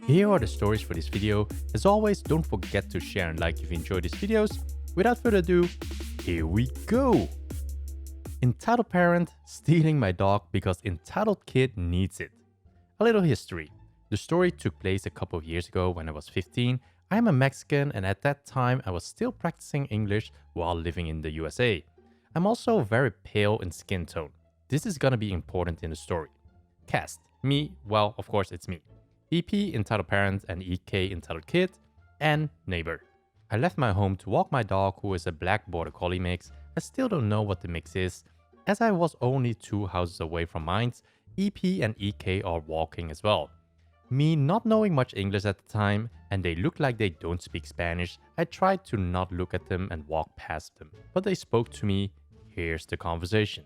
Here are the stories for this video. As always, don't forget to share and like if you enjoyed these videos. Without further ado, here we go! Entitled parent stealing my dog because entitled kid needs it. A little history. The story took place a couple of years ago when I was 15. I am a Mexican and at that time I was still practicing English while living in the USA. I'm also very pale in skin tone. This is gonna be important in the story. Cast. Me, well, of course it's me. EP, entitled parent, and EK, entitled kid, and neighbor. I left my home to walk my dog, who is a black border collie mix. I still don't know what the mix is. As I was only 2 houses away from mine, EP and EK are walking as well. Me not knowing much English at the time, and they look like they don't speak Spanish, I tried to not look at them and walk past them. But they spoke to me. Here's the conversation.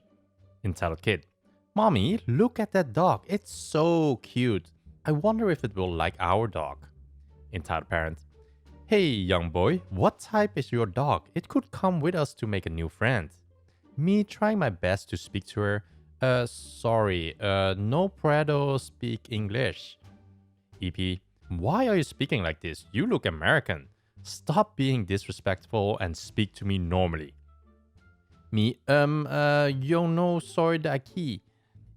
Entitled kid. Mommy, look at that dog. It's so cute. I wonder if it will like our dog. Entitled parent. Hey, young boy, what type is your dog? It could come with us to make a new friend. Me trying my best to speak to her. Sorry, no puedo speak English. EP. Why are you speaking like this? You look American. Stop being disrespectful and speak to me normally. Me, yo no soy de aquí.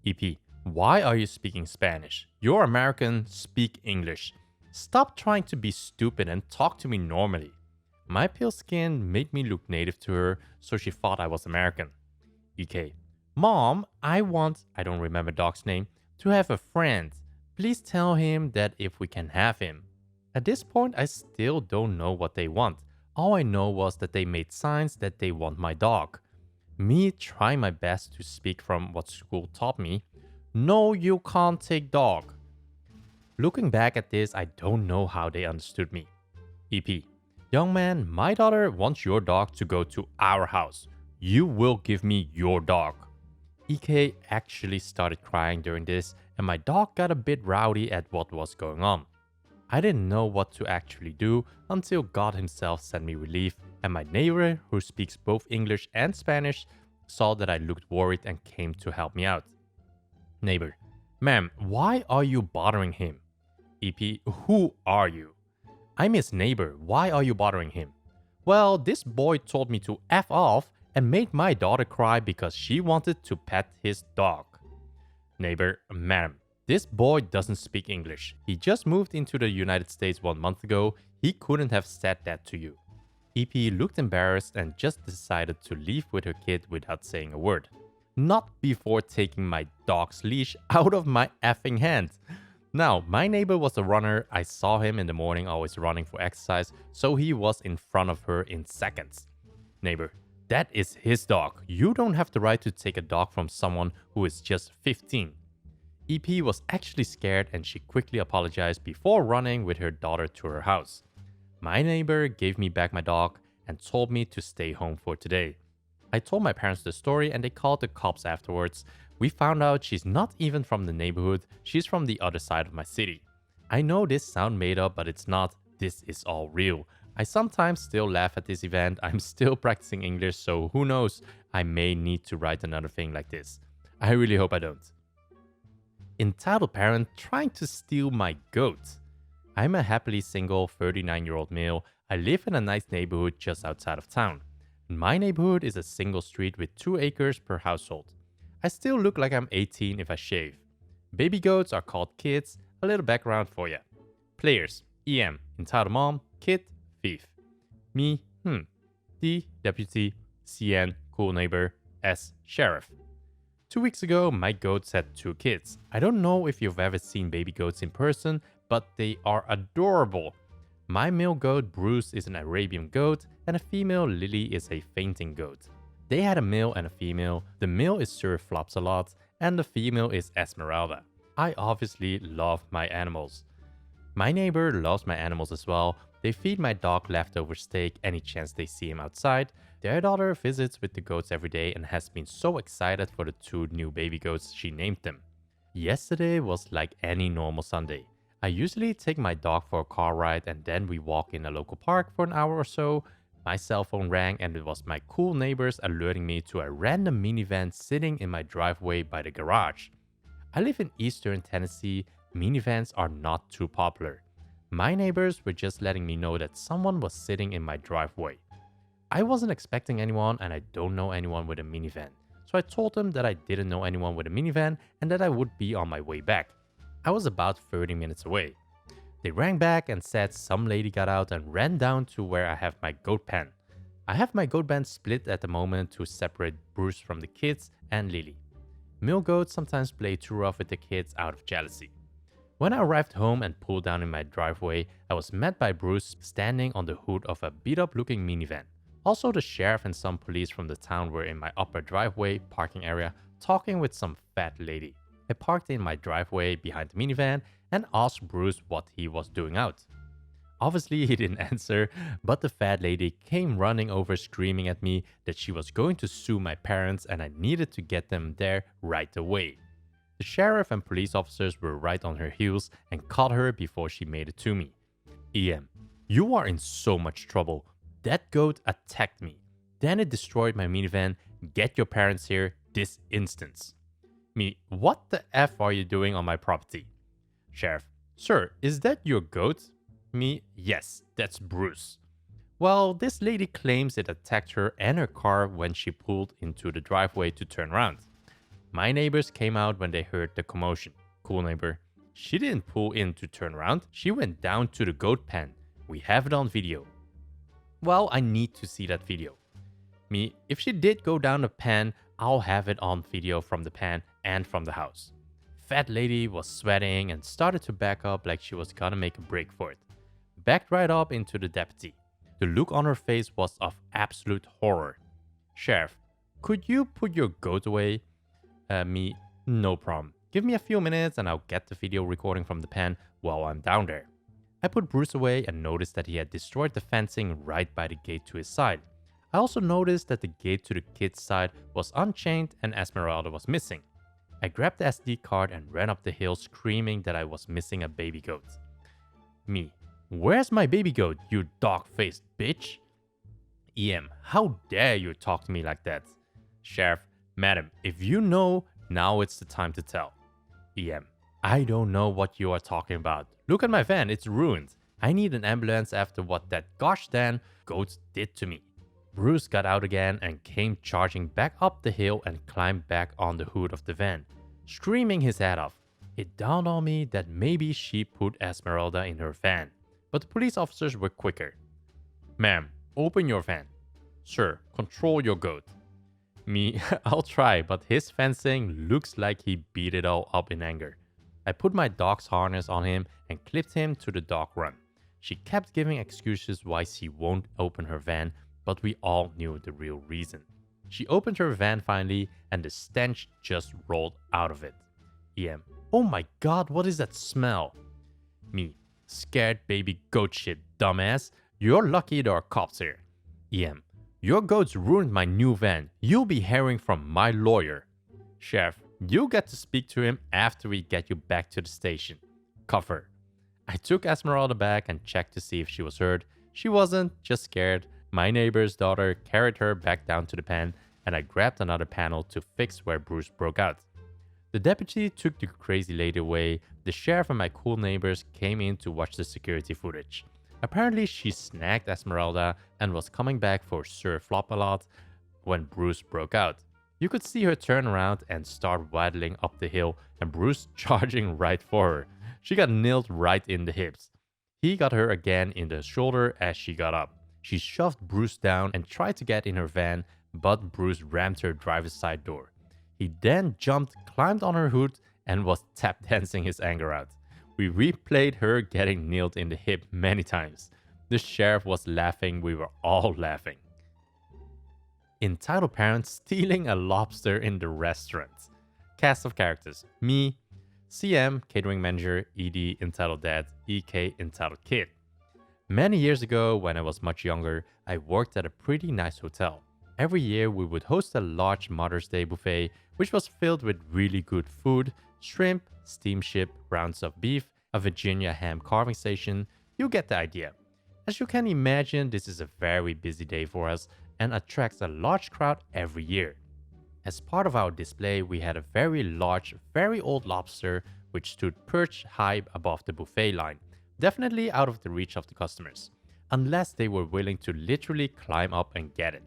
EP. Why are you speaking Spanish? You're American, speak English. Stop trying to be stupid and talk to me normally. My pale skin made me look native to her, so she thought I was American. EK. Mom, I don't remember dog's name, to have a friend. Please tell him that if we can have him. At this point, I still don't know what they want. All I know was that they made signs that they want my dog. Me trying my best to speak from what school taught me. No, you can't take dog. Looking back at this, I don't know how they understood me. EP. Young man, my daughter wants your dog to go to our house. You will give me your dog. EK actually started crying during this, and my dog got a bit rowdy at what was going on. I didn't know what to actually do until God himself sent me relief, and my neighbor, who speaks both English and Spanish, saw that I looked worried and came to help me out. Neighbor. Ma'am, why are you bothering him? EP. Who are you? I'm his neighbor. Why are you bothering him? Well, this boy told me to F off and made my daughter cry because she wanted to pet his dog. Neighbor. Madam, this boy doesn't speak English. He just moved into the United States 1 month ago. He couldn't have said that to you. EP looked embarrassed and just decided to leave with her kid without saying a word. Not before taking my dog's leash out of my effing hand. Now, my neighbor was a runner. I saw him in the morning always running for exercise, so he was in front of her in seconds. Neighbor. That is his dog. You don't have the right to take a dog from someone who is just 15. EP was actually scared and she quickly apologized before running with her daughter to her house. My neighbor gave me back my dog and told me to stay home for today. I told my parents the story and they called the cops afterwards. We found out she's not even from the neighborhood, she's from the other side of my city. I know this sounds made up, but it's not. This is all real. I sometimes still laugh at this event. I'm still practicing English, so who knows, I may need to write another thing like this. I really hope I don't. Entitled parent trying to steal my goat. I'm a happily single 39-year-old male. I live in a nice neighborhood just outside of town. My neighborhood is a single street with 2 acres per household. I still look like I'm 18 if I shave. Baby goats are called kids. A little background for ya. Players. EM. Entitled mom. Kid. Thief. Me. D. Deputy. CN. Cool neighbor. S. Sheriff. 2 weeks ago, my goats had 2 kids. I don't know if you've ever seen baby goats in person, but they are adorable. My male goat Bruce is an Arabian goat and a female Lily is a fainting goat. They had a male and a female. The male is Sir Flops-a-lot and the female is Esmeralda. I obviously love my animals. My neighbor loves my animals as well. They feed my dog leftover steak any chance they see him outside. Their daughter visits with the goats every day and has been so excited for the 2 new baby goats she named them. Yesterday was like any normal Sunday. I usually take my dog for a car ride and then we walk in a local park for an hour or so. My cell phone rang and it was my cool neighbors alerting me to a random minivan sitting in my driveway by the garage. I live in eastern Tennessee. minivans are not too popular. My neighbors were just letting me know that someone was sitting in my driveway. I wasn't expecting anyone and I don't know anyone with a minivan. So I told them that I didn't know anyone with a minivan and that I would be on my way back. I was about 30 minutes away. They rang back and said some lady got out and ran down to where I have my goat pen. I have my goat pen split at the moment to separate Bruce from the kids and Lily. Male goats sometimes play too rough with the kids out of jealousy. When I arrived home and pulled down in my driveway, I was met by Bruce standing on the hood of a beat-up looking minivan. Also, the sheriff and some police from the town were in my upper driveway parking area talking with some fat lady. I parked in my driveway behind the minivan and asked Bruce what he was doing out. Obviously, he didn't answer, but the fat lady came running over screaming at me that she was going to sue my parents and I needed to get them there right away. The sheriff and police officers were right on her heels and caught her before she made it to me. EM, you are in so much trouble. That goat attacked me. Then it destroyed my minivan. Get your parents here this instant. Me, what the F are you doing on my property? Sheriff, sir, is that your goat? Me, yes, that's Bruce. Well, this lady claims it attacked her and her car when she pulled into the driveway to turn around. My neighbors came out when they heard the commotion. Cool neighbor. She didn't pull in to turn around. She went down to the goat pen. We have it on video. Well, I need to see that video. Me, if she did go down the pen, I'll have it on video from the pen and from the house. Fat lady was sweating and started to back up like she was gonna make a break for it. Backed right up into the deputy. The look on her face was of absolute horror. Sheriff, could you put your goat away? Me, no problem. Give me a few minutes and I'll get the video recording from the pen while I'm down there. I put Bruce away and noticed that he had destroyed the fencing right by the gate to his side. I also noticed that the gate to the kids' side was unchained and Esmeralda was missing. I grabbed the SD card and ran up the hill screaming that I was missing a baby goat. Me, where's my baby goat, you dog-faced bitch? EM, how dare you talk to me like that? Sheriff, madam, if you know, now it's the time to tell. EM, I don't know what you are talking about. Look at my van, it's ruined. I need an ambulance after what that gosh darn goat did to me. Bruce got out again and came charging back up the hill and climbed back on the hood of the van, screaming his head off. It dawned on me that maybe she put Esmeralda in her van, but the police officers were quicker. Ma'am, open your van. Sir, control your goat. Me, I'll try, but his fencing looks like he beat it all up in anger. I put my dog's harness on him and clipped him to the dog run. She kept giving excuses why she won't open her van, but we all knew the real reason. She opened her van finally, and the stench just rolled out of it. EM, oh my god, what is that smell? Me, scared baby goat shit, dumbass. You're lucky there are cops here. EM, your goats ruined my new van. You'll be hearing from my lawyer. Sheriff, you'll get to speak to him after we get you back to the station. Cover. I took Esmeralda back and checked to see if she was hurt. She wasn't, just scared. My neighbor's daughter carried her back down to the pen, and I grabbed another panel to fix where Bruce broke out. The deputy took the crazy lady away. The sheriff and my cool neighbors came in to watch the security footage. Apparently, she snagged Esmeralda and was coming back for Sir Flop-a-Lot when Bruce broke out. You could see her turn around and start waddling up the hill, and Bruce charging right for her. She got nailed right in the hips. He got her again in the shoulder as she got up. She shoved Bruce down and tried to get in her van, but Bruce rammed her driver's side door. He then jumped, climbed on her hood, and was tap dancing his anger out. We replayed her getting nailed in the hip many times. The sheriff was laughing, we were all laughing. Entitled parents stealing a lobster in the restaurant. Cast of characters: me, CM, catering manager, ED, entitled dad, EK, entitled kid. Many years ago, when I was much younger, I worked at a pretty nice hotel. Every year, we would host a large Mother's Day buffet, which was filled with really good food, shrimp, steamship, rounds of beef, a Virginia ham carving station. You get the idea. As you can imagine, this is a very busy day for us and attracts a large crowd every year. As part of our display, we had a very large, very old lobster which stood perched high above the buffet line, definitely out of the reach of the customers, unless they were willing to literally climb up and get it.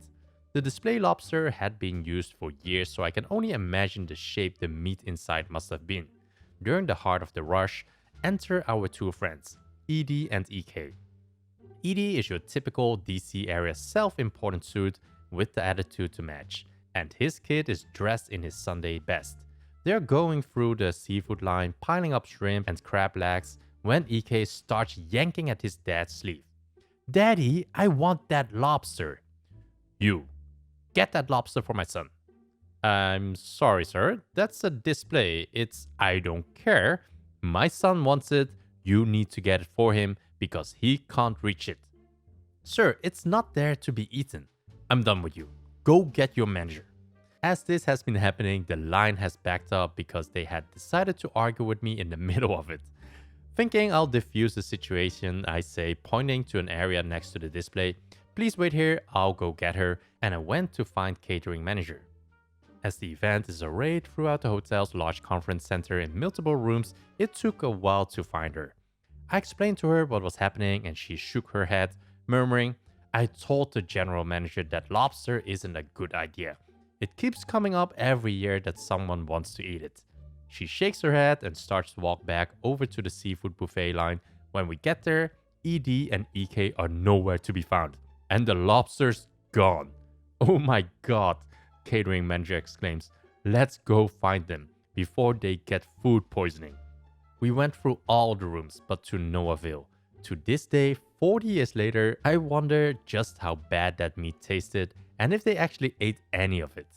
The display lobster had been used for years, so I can only imagine the shape the meat inside must have been. During the heart of the rush, enter our two friends, Edie and EK. Edie is your typical DC area self-important suit with the attitude to match, and his kid is dressed in his Sunday best. They're going through the seafood line, piling up shrimp and crab legs, when EK starts yanking at his dad's sleeve. "Daddy, I want that lobster." "You, get that lobster for my son." "I'm sorry, sir. That's a display. I don't care. My son wants it. You need to get it for him because he can't reach it." "Sir, it's not there to be eaten." "I'm done with you. Go get your manager." As this has been happening, the line has backed up because they had decided to argue with me in the middle of it. Thinking I'll diffuse the situation, I say, pointing to an area next to the display, "Please wait here, I'll go get her," and I went to find catering manager. As the event is arrayed throughout the hotel's large conference center in multiple rooms, it took a while to find her. I explained to her what was happening and she shook her head, murmuring, "I told the general manager that lobster isn't a good idea. It keeps coming up every year that someone wants to eat it." She shakes her head and starts to walk back over to the seafood buffet line. When we get there, ED and EK are nowhere to be found, and the lobster's gone. "Oh my god," catering manager exclaims. "Let's go find them before they get food poisoning." We went through all the rooms, but to no avail. To this day, 40 years later, I wonder just how bad that meat tasted and if they actually ate any of it.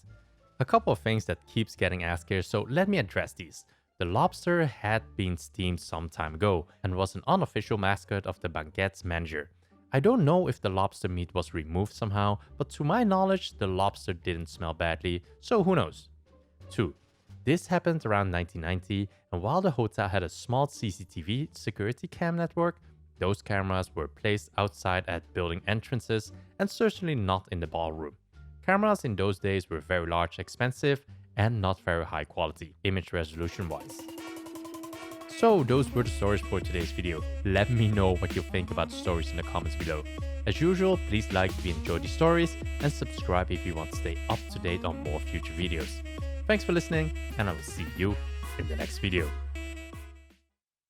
A couple of things that keeps getting asked here, so let me address these. The lobster had been steamed some time ago and was an unofficial mascot of the banquet's manager. I don't know if the lobster meat was removed somehow, but to my knowledge, the lobster didn't smell badly, so who knows. 2. This happened around 1990, and while the hotel had a small CCTV security cam network, those cameras were placed outside at building entrances and certainly not in the ballroom. Cameras in those days were very large, expensive, and not very high quality, image resolution wise. So those were the stories for today's video. Let me know what you think about the stories in the comments below. As usual, please like if you enjoyed these stories and subscribe if you want to stay up to date on more future videos. Thanks for listening, and I will see you in the next video.